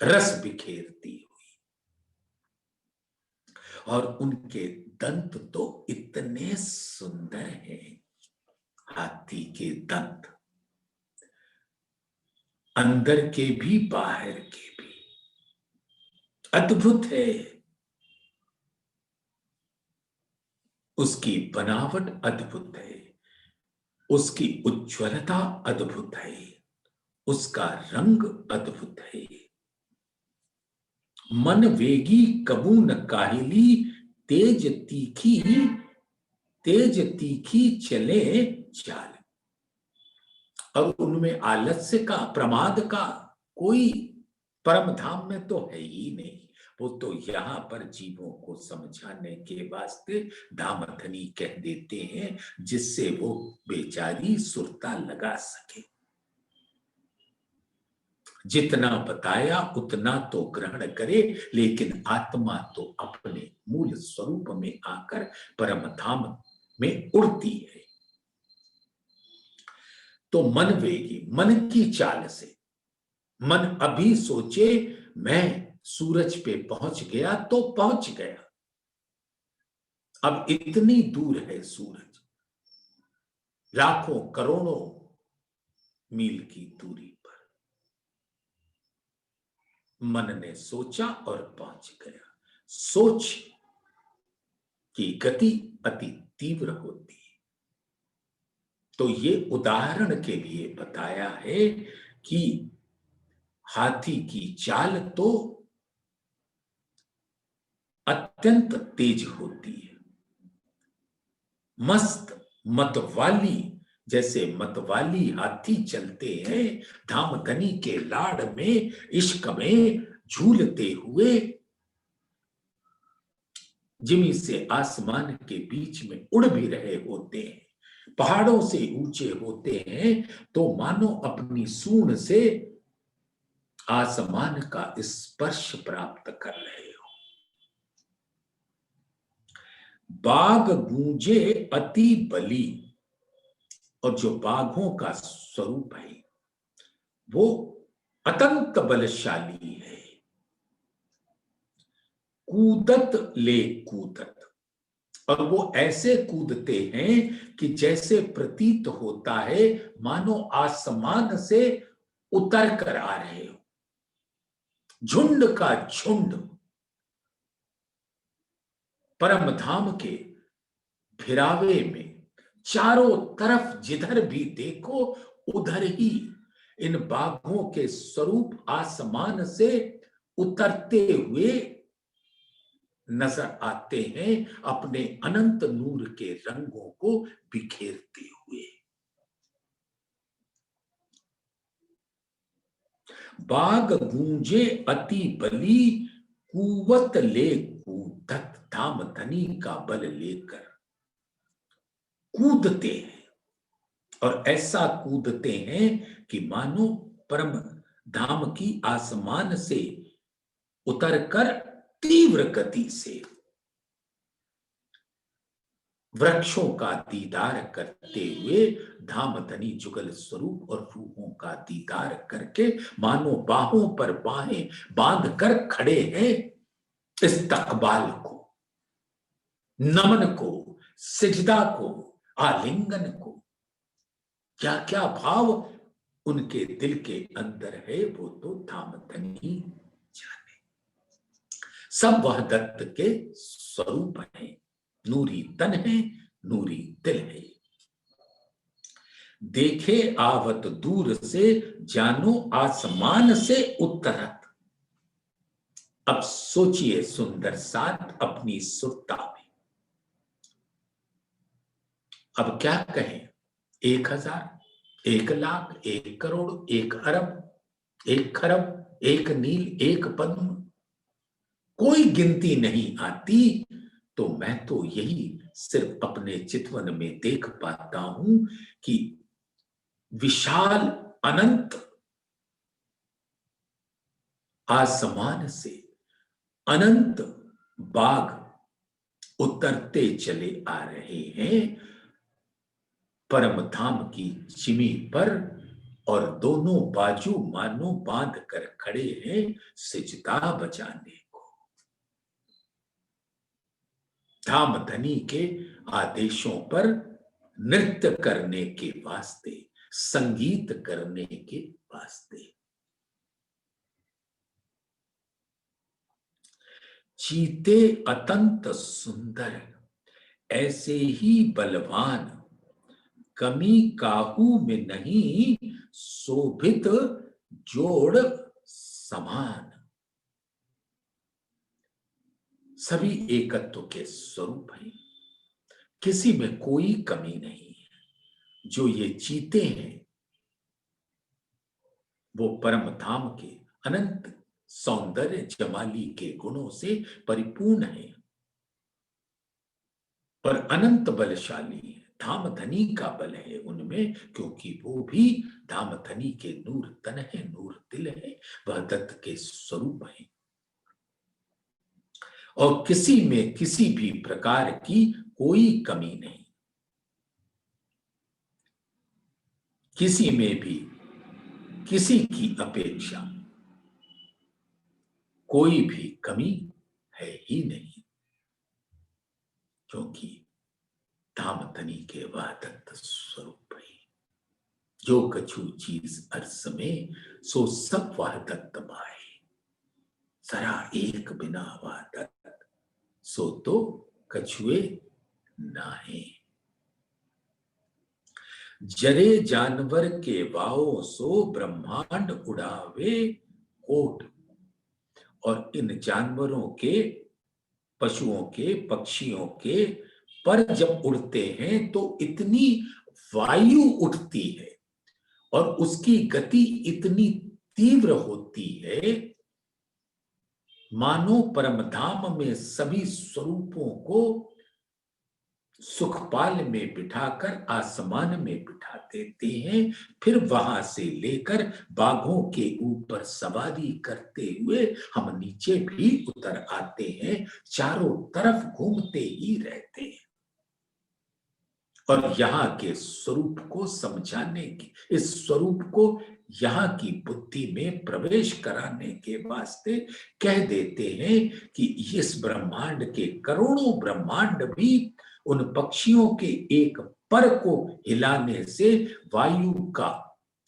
A: रस बिखेरती हुई। और उनके दंत तो इतने सुंदर हैं, हाथी के दंत, अंदर के भी बाहर के भी अद्भुत है। उसकी बनावट अद्भुत है, उसकी उज्ज्वलता अद्भुत है, उसका रंग अद्भुत है। मन वेगी कबू न काहिली, तेज तीखी चले चाल। और उनमें आलस्य का, प्रमाद का कोई परम धाम में तो है ही नहीं। वो तो यहाँ पर जीवों को समझाने के वास्ते धामधनी कह देते हैं, जिससे वो बेचारी सुरता लगा सके। जितना बताया उतना तो ग्रहण करे, लेकिन आत्मा तो अपने मूल स्वरूप में आकर परम धाम में उड़ती है। तो मन वेगी, मन की चाल से, मन अभी सोचे मैं सूरज पे पहुंच गया तो पहुंच गया, अब इतनी दूर है सूरज, लाखों करोड़ों मील की दूरी पर। मन ने सोचा और पहुंच गया। सोच की गति अति तीव्र होती है। तो ये उदाहरण के लिए बताया है कि हाथी की चाल तो अत्यंत तेज होती है। मस्त मतवाली, जैसे मतवाली हाथी चलते हैं धामधनी के लाड़ में, इश्क में झूलते हुए, जिमी से आसमान के बीच में उड़ भी रहे होते हैं, पहाड़ों से ऊंचे होते हैं, तो मानो अपनी सूंड से आसमान का स्पर्श प्राप्त कर रहे हो। बाघ गूंजे अति बली, और जो बाघों का स्वरूप है वो अत्यंत बलशाली है। कूदत ले कूदत, और वो ऐसे कूदते हैं कि जैसे प्रतीत होता है मानो आसमान से उतर कर आ रहे हो। झुंड का झुंड परम धाम के फिरावे में चारों तरफ जिधर भी देखो उधर ही इन बाघों के स्वरूप आसमान से उतरते हुए नजर आते हैं, अपने अनंत नूर के रंगों को बिखेरते हुए। बाग गूंजे अति बली, कुवत ले कूदत, धाम धनी का बल लेकर कूदते हैं, और ऐसा कूदते हैं कि मानो परम धाम की आसमान से उतरकर तीव्र गति से वृक्षों का दीदार करते हुए, धामधनी जुगल स्वरूप और रूहों का दीदार करके मानो बाहों पर बाहें बांध कर खड़े हैं इस्तकबाल को, नमन को, सिजदा को, आलिंगन को। क्या क्या भाव उनके दिल के अंदर है वो तो धामधनी जाने। सब वह दत्त के स्वरूप है। नूरी तन है, नूरी दिल है। देखे आवत दूर से, जानो आसमान से उतरत। अब सोचिए सुंदर साथ अपनी सुरता में। अब क्या कहें, 1000, 1,00,000, 1,00,00,000, 1,00,00,000, 1,00,00,000, 1 नील, 1 पद्म, कोई गिनती नहीं आती। तो मैं तो यही सिर्फ अपने चितवन में देख पाता हूं कि विशाल अनंत आसमान से अनंत बाघ उतरते चले आ रहे हैं परम धाम की चिमी पर, और दोनों बाजू मानो बांध कर खड़े हैं सिजदा बजाने को, धामधनी के आदेशों पर नृत्य करने के वास्ते, संगीत करने के वास्ते। चीते अत्यंत सुंदर, ऐसे ही बलवान, कमी काहू में नहीं, शोभित जोड़ समान। सभी एकत्व के स्वरूप हैं, किसी में कोई कमी नहीं है। जो ये चीते हैं वो परम धाम के अनंत सौंदर्य जमाली के गुणों से परिपूर्ण है और अनंत बलशाली है। धामधनी का बल है उनमें, क्योंकि वो भी धामधनी के नूर तन है, नूर दिल है, वह दत्त के स्वरूप है। और किसी में किसी भी प्रकार की कोई कमी नहीं, किसी में भी किसी की अपेक्षा कोई भी कमी है ही नहीं। क्योंकि धामधनी के वह दत्त स्वरूप है। जो कछु चीज अर्स में सो सब वह दत्त माए, जरा एक बिना वह दत्त सो तो कछुए नाहे। जरे जानवर के वाओ सो ब्रह्मांड उड़ावे कोट। और इन जानवरों के, पशुओं के, पक्षियों के पर जब उड़ते हैं तो इतनी वायु उठती है और उसकी गति इतनी तीव्र होती है, मानो परमधाम में सभी स्वरूपों को सुखपाल में बिठाकर आसमान में बिठा देते हैं। फिर वहां से लेकर बाघों के ऊपर सवारी करते हुए हम नीचे भी उतर आते हैं, चारों तरफ घूमते ही रहते हैं। और यहाँ के स्वरूप को समझाने की, इस स्वरूप को यहाँ की बुद्धि में प्रवेश कराने के वास्ते कह देते हैं कि इस ब्रह्मांड के करोड़ों ब्रह्मांड भी उन पक्षियों के एक पर को हिलाने से वायु का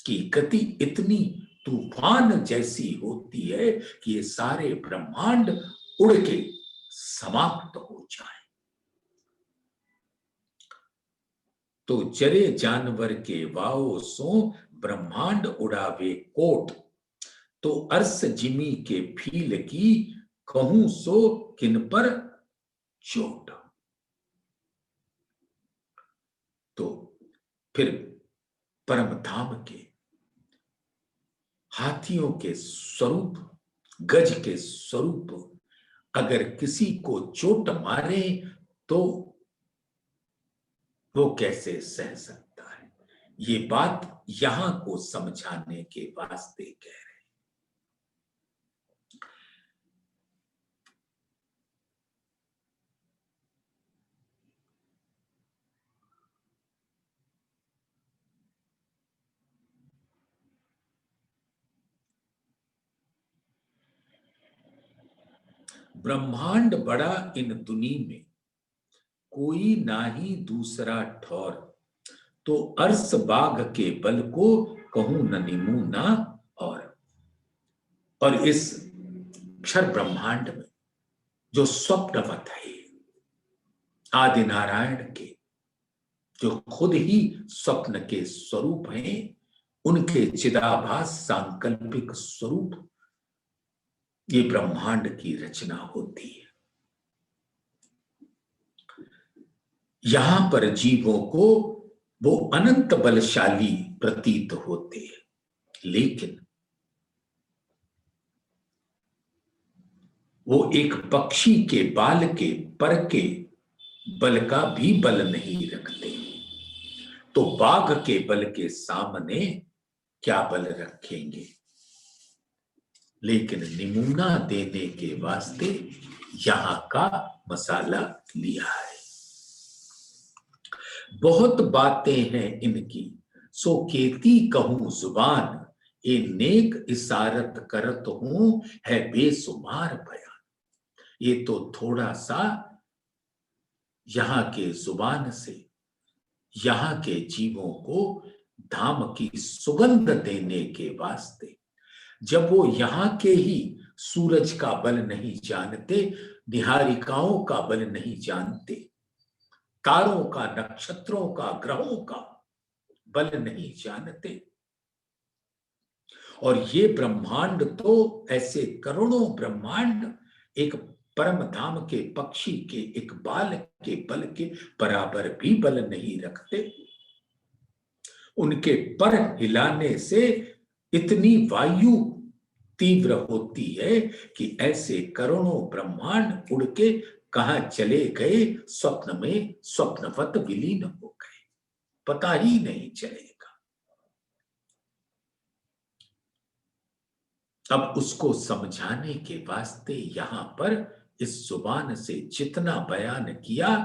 A: की गति इतनी तूफान जैसी होती है कि ये सारे ब्रह्मांड उड़ के समाप्त हो जाए। तो जरे जानवर के वाओ सो ब्रह्मांड उड़ावे कोट। तो अर्स जिमी के फील की कहूं सो किन पर चोट। तो फिर परम धाम के हाथियों के स्वरूप, गज के स्वरूप अगर किसी को चोट मारे तो वो कैसे सह सकता है? ये बात यहां को समझाने के वास्ते कह रहे हैं। ब्रह्मांड बड़ा इन दुनी में कोई नाही दूसरा ठौर। तो अर्स बाघ के बल को कहूं न निमू ना और इस क्षर ब्रह्मांड में जो स्वप्नवत है, आदि नारायण के जो खुद ही स्वप्न के स्वरूप हैं, उनके चिदाभास सांकल्पिक स्वरूप ये ब्रह्मांड की रचना होती है। यहां पर जीवों को वो अनंत बलशाली प्रतीत होते हैं, लेकिन वो एक पक्षी के बाल के पर के बल का भी बल नहीं रखते। तो बाघ के बल के सामने क्या बल रखेंगे? लेकिन नमूना देने के वास्ते यहां का मसाला लिया है। बहुत बातें हैं इनकी सो केती कहूं जुबान, ए नेक इशारत करत हूं है बेसुमार बयान। ये तो थोड़ा सा यहां के जुबान से यहां के जीवों को धाम की सुगंध देने के वास्ते, जब वो यहां के ही सूरज का बल नहीं जानते, निहारिकाओं का बल नहीं जानते, तारों का, नक्षत्रों का, ग्रहों का बल नहीं जानते, और ये ब्रह्मांड तो ऐसे करोड़ों ब्रह्मांड एक परम धाम के पक्षी के एक बाल के बल के बराबर भी बल नहीं रखते। उनके पर हिलाने से इतनी वायु तीव्र होती है कि ऐसे करोड़ों ब्रह्मांड उड़ के कहां चले गए, स्वप्न में स्वप्नवत विलीन हो गए, पता ही नहीं चलेगा। अब उसको समझाने के वास्ते यहां पर इस जुबान से जितना बयान किया,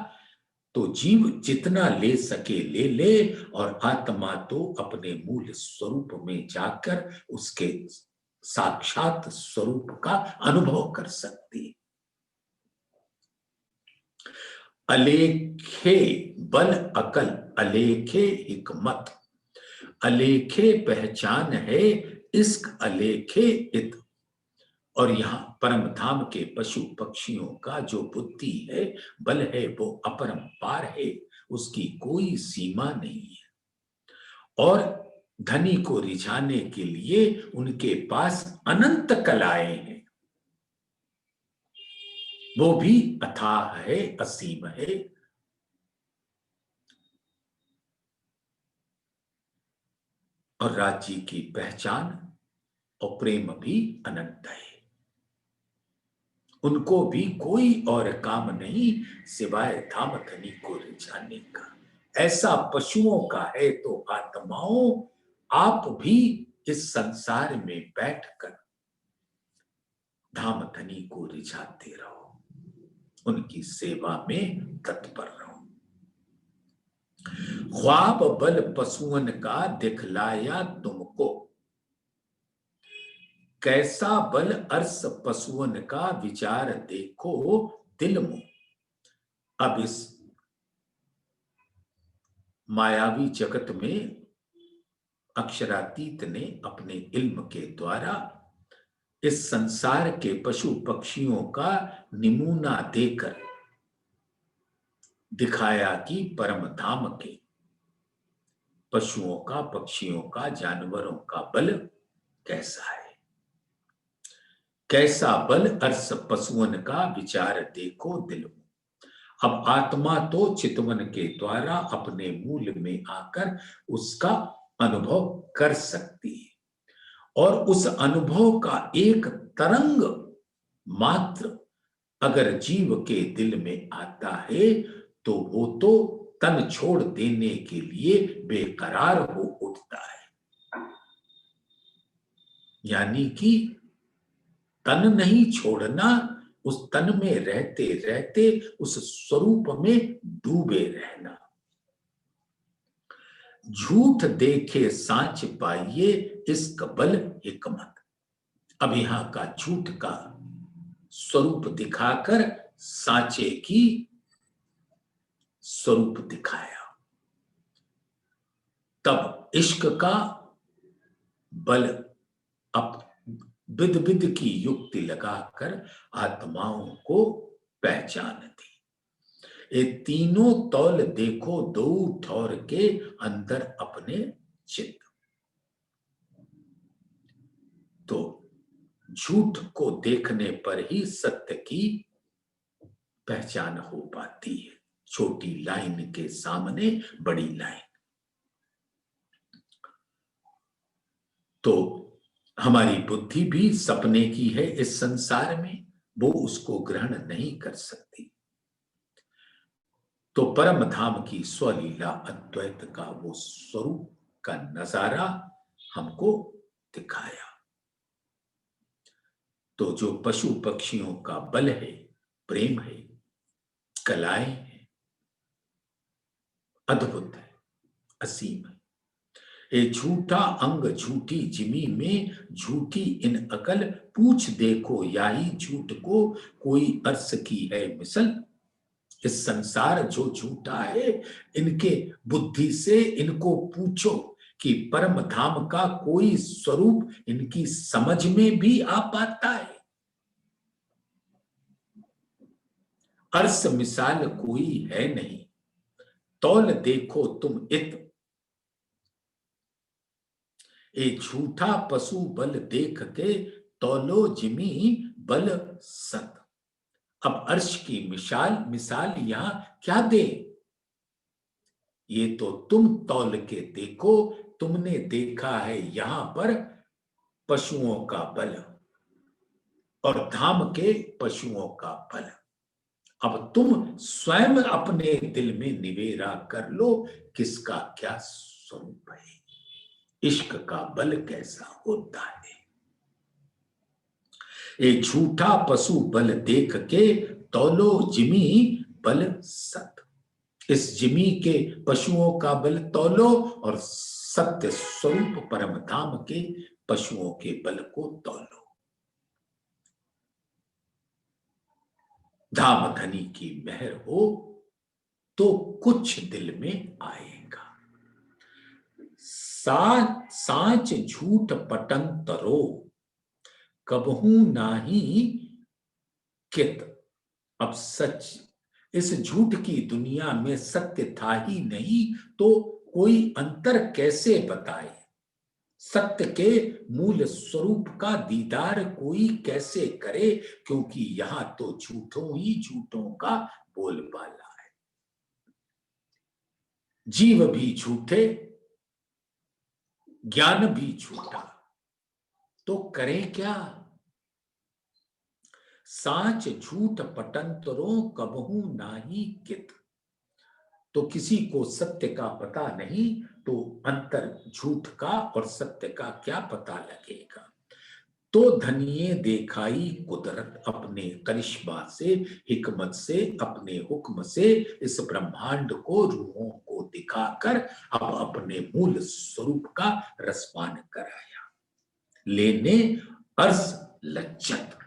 A: तो जीव जितना ले सके ले ले, और आत्मा तो अपने मूल स्वरूप में जाकर उसके साक्षात स्वरूप का अनुभव कर सकती। अलेखे बल अकल, अलेखे हिकमत, अलेखे पहचान है इश्क, अलेखे इत। और यहां परम धाम के पशु पक्षियों का जो बुद्धि है, बल है, वो अपरंपार है, उसकी कोई सीमा नहीं है। और धनी को रिझाने के लिए उनके पास अनंत कलाएं हैं, वो भी अथाह है, असीम है। और राज्य की पहचान और प्रेम भी अनंत है। उनको भी कोई और काम नहीं सिवाय धाम धनी को रिझाने का। ऐसा पशुओं का है तो आत्माओं, आप भी इस संसार में बैठकर धाम धनी को रिझाते रहो, उनकी सेवा में तत्पर रहो। ख्वाब बल पशुअन का दिखलाया तुमको, कैसा बल अर्स पशुअन का विचार देखो दिल में। अब इस मायावी जगत में अक्षरातीत ने अपने इल्म के द्वारा इस संसार के पशु पक्षियों का नमूना देकर दिखाया कि परम धाम के पशुओं का, पक्षियों का, जानवरों का बल कैसा है। कैसा बल अर्स पशुअन का विचार देखो दिल में। अब आत्मा तो चितवन के द्वारा अपने मूल में आकर उसका अनुभव कर सकती है, और उस अनुभव का एक तरंग मात्र अगर जीव के दिल में आता है तो वो तो तन छोड़ देने के लिए बेकरार हो उठता है। यानी कि तन नहीं छोड़ना, उस तन में रहते रहते उस स्वरूप में डूबे रहना। झूठ देखे सांच पाइए इश्क बल हिकमत। अब यहां का झूठ का स्वरूप दिखाकर सांचे की स्वरूप दिखाया। तब इश्क का बल अब विद विद की युक्ति लगाकर आत्माओं को पहचान दी। ये तीनों तौल देखो दो ठौर के अंदर अपने चित्त। तो झूठ को देखने पर ही सत्य की पहचान हो पाती है। छोटी लाइन के सामने बड़ी लाइन। तो हमारी बुद्धि भी सपने की है इस संसार में, वो उसको ग्रहण नहीं कर सकती। तो परम धाम की स्वलीला अद्वैत का वो स्वरूप का नजारा हमको दिखाया। तो जो पशु पक्षियों का बल है, प्रेम है, कलाएं है, अद्भुत है, असीम है। ये झूठा अंग झूठी जिमी में झूठी इन अकल, पूछ देखो याही झूठ को कोई अर्स की है मिसल। इस संसार जो झूठा है, इनके बुद्धि से इनको पूछो कि परम धाम का कोई स्वरूप इनकी समझ में भी आ पाता है। अर्स मिसाल कोई है नहीं, तौल देखो तुम इत। ए झूठा पशु बल देख के तौलो जिमी बल सत। अब अर्श की मिसाल यहां क्या दे? ये तो तुम तौल के देखो, तुमने देखा है यहां पर पशुओं का बल और धाम के पशुओं का बल। अब तुम स्वयं अपने दिल में निवेरा कर लो, किसका क्या स्वरूप है, इश्क का बल कैसा होता है। ये झूठा पशु बल देख के तौलो जिमी बल सत। इस जिमी के पशुओं का बल तौलो और सत्य स्वरूप परम धाम के पशुओं के बल को तौलो। धाम धनी की मेहर हो तो कुछ दिल में आएगा। साच झूठ पटंतरो, कबहू नाही कित। अब सच, इस झूठ की दुनिया में सत्य था ही नहीं तो कोई अंतर कैसे बताए। सत्य के मूल स्वरूप का दीदार कोई कैसे करे, क्योंकि यहां तो झूठों ही झूठों का बोलबाला है। जीव भी झूठे, ज्ञान भी झूठा, तो करें क्या। साच झूठ पटंतरों, कबहू नाही कित। तो किसी को सत्य का पता नहीं तो अंतर झूठ का और सत्य का क्या पता लगेगा। तो धनिये देखाई कुदरत अपने करिश्मा से, हिकमत से, अपने हुक्म से इस ब्रह्मांड को, रूहों को दिखाकर अब अपने मूल स्वरूप का रसपान कराया। लेने अर्ज लज्जत,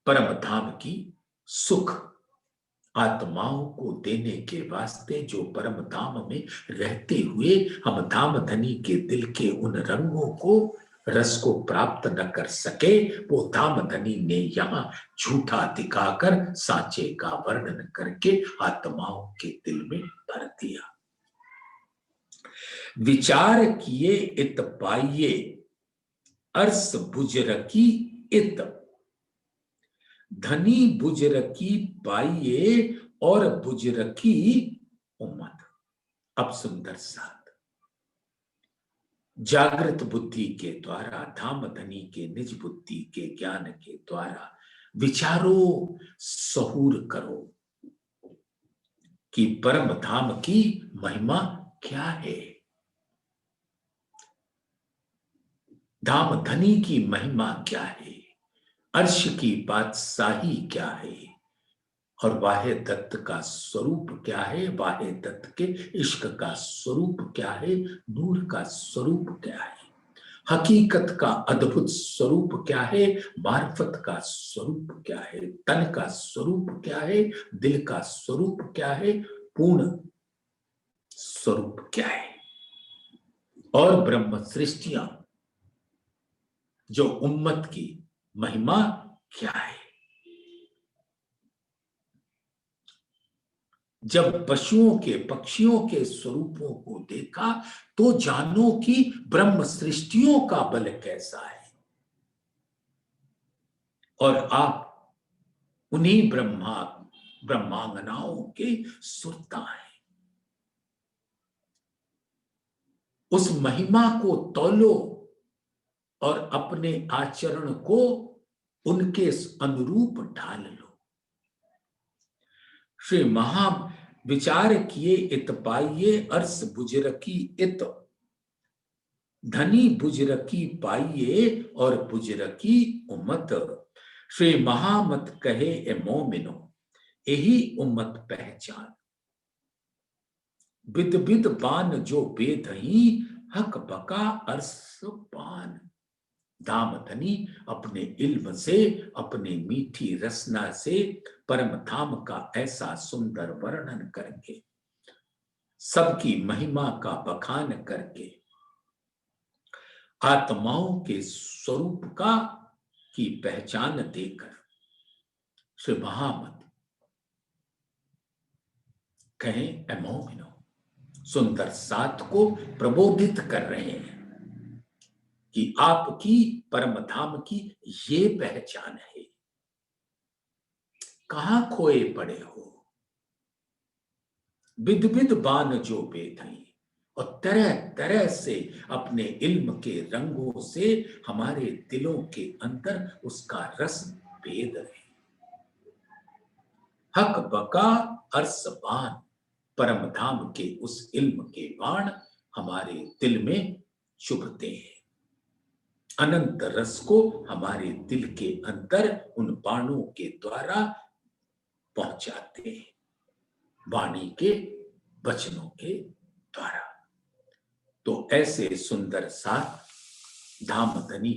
A: परम धाम की सुख आत्माओं को देने के वास्ते, जो परम धाम में रहते हुए हम धाम धनी के दिल के उन रंगों को, रस को प्राप्त न कर सके, वो धाम धनी ने यहां झूठा दिखाकर साचे का वर्णन करके आत्माओं के दिल में भर दिया। विचार किए इत पाइये, अर्स बुजरकी इत। धनी बुजरकी पाइये और बुजरकी उम्मत। अब सुंदर साथ जागृत बुद्धि के द्वारा, धाम धनी के निज बुद्धि के ज्ञान के द्वारा विचारो, सहूर करो कि परम धाम की महिमा क्या है, धाम धनी की महिमा क्या है, अर्श की बादशाही क्या है, और वाहे दत्त का स्वरूप क्या है, वाहे दत्त के इश्क का स्वरूप क्या है, नूर का स्वरूप क्या है, हकीकत का अद्भुत स्वरूप क्या है, मार्फत का स्वरूप क्या है, तन का स्वरूप क्या है, दिल का स्वरूप क्या है, पूर्ण स्वरूप क्या है, और ब्रह्म सृष्टियां जो उम्मत की महिमा क्या है। जब पशुओं के, पक्षियों के स्वरूपों को देखा तो जानो कि ब्रह्म सृष्टियों का बल कैसा है, और आप उन्हीं ब्रह्मांगनाओं के सुरता हैं। उस महिमा को तौलो और अपने आचरण को उनके अनुरूप ढाल लो। श्री महा विचार किए इत पाइये, अर्स बुजरकी इत। धनी बुजरकी पाइये और बुजरकी उम्मत। श्री महामत कहे ए मोमिनो, यही उम्मत पहचान। बिद बिद बान जो बेदही, हक बका अर्स पान। धाम धनी अपने इल्म से, अपने मीठी रसना से परम धाम का ऐसा सुंदर वर्णन करके, सबकी महिमा का बखान करके, आत्माओं के स्वरूप का की पहचान देकर श्री महामत कहें ए मोमिनो, सुंदर साथ को प्रबोधित कर रहे हैं कि आपकी परम धाम की ये पहचान है। कहां खोए पड़े हो, बिद बिद बान जो बेधई, और तरह तरह से अपने इल्म के रंगों से हमारे दिलों के अंदर उसका रस भेद रहे। हक बका अरसबान, परम धाम के उस इल्म के बाण हमारे दिल में चुभते हैं। अनंत रस को हमारे दिल के अंदर उन बाणों के द्वारा पहुंचाते हैं, वाणी के वचनों के द्वारा। तो ऐसे सुंदर साथ धाम धनी